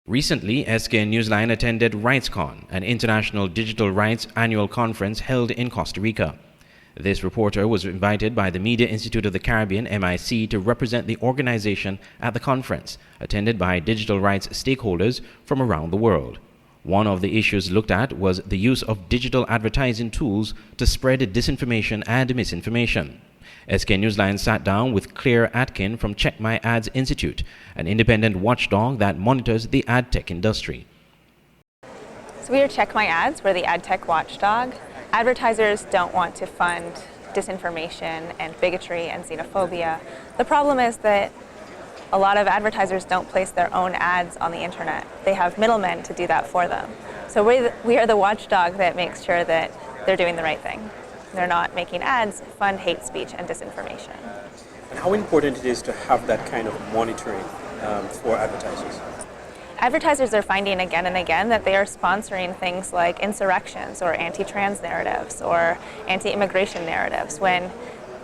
Recently, SKN Newsline attended Rightscon, an international digital rights annual conference held in Costa Rica. This reporter was invited by the Media Institute of the Caribbean, MIC, to represent the organization at the conference, attended by digital rights stakeholders from around the world. One of the issues looked at was the use of digital advertising tools to spread disinformation and misinformation. SKN Newsline sat down with Claire Atkin from Check My Ads Institute, an independent watchdog that monitors the ad tech industry. So we are Check My Ads, we're the ad tech watchdog. Advertisers don't want to fund disinformation and bigotry and xenophobia. The problem is that a lot of advertisers don't place their own ads on the internet. They have middlemen to do that for them. So we are the watchdog that makes sure that they're doing the right thing. They're not making ads fund hate speech and disinformation. And how important it is to have that kind of monitoring for advertisers? Advertisers are finding again and again that they are sponsoring things like insurrections or anti-trans narratives or anti-immigration narratives when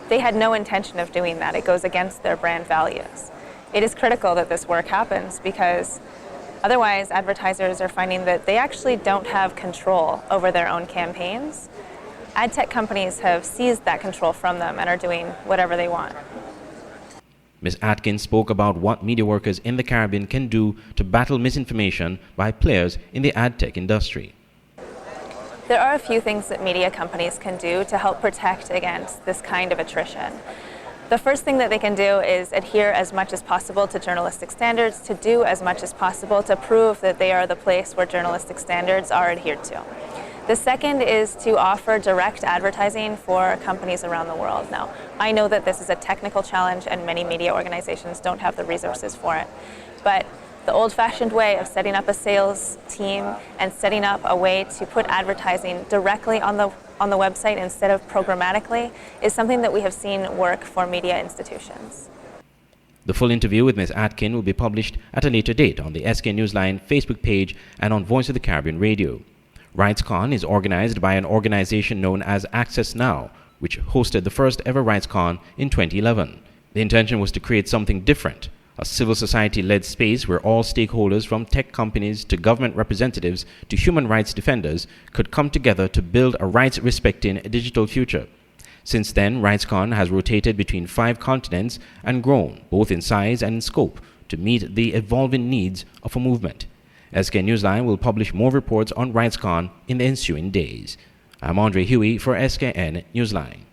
they had no intention of doing that. It goes against their brand values. It is critical that this work happens because otherwise advertisers are finding that they actually don't have control over their own campaigns. Ad tech companies have seized that control from them and are doing whatever they want. Ms. Atkin spoke about what media workers in the Caribbean can do to battle misinformation by players in the ad tech industry. There are a few things that media companies can do to help protect against this kind of attrition. The first thing that they can do is adhere as much as possible to journalistic standards, to do as much as possible to prove that they are the place where journalistic standards are adhered to. The second is to offer direct advertising for companies around the world. Now, I know that this is a technical challenge and many media organizations don't have the resources for it, but the old-fashioned way of setting up a sales team and setting up a way to put advertising directly on the website instead of programmatically is something that we have seen work for media institutions. The full interview with Ms. Atkin will be published at a later date on the SKN Newsline Facebook page and on Voice of the Caribbean Radio. Rightscon is organized by an organization known as Access Now, which hosted the first ever Rightscon in 2011. The intention was to create something different, a civil society-led space where all stakeholders from tech companies to government representatives to human rights defenders could come together to build a rights-respecting digital future. Since then, Rightscon has rotated between 5 continents and grown, both in size and in scope, to meet the evolving needs of a movement. SKN Newsline will publish more reports on Rightscon in the ensuing days. I'm Andre Huey for SKN Newsline.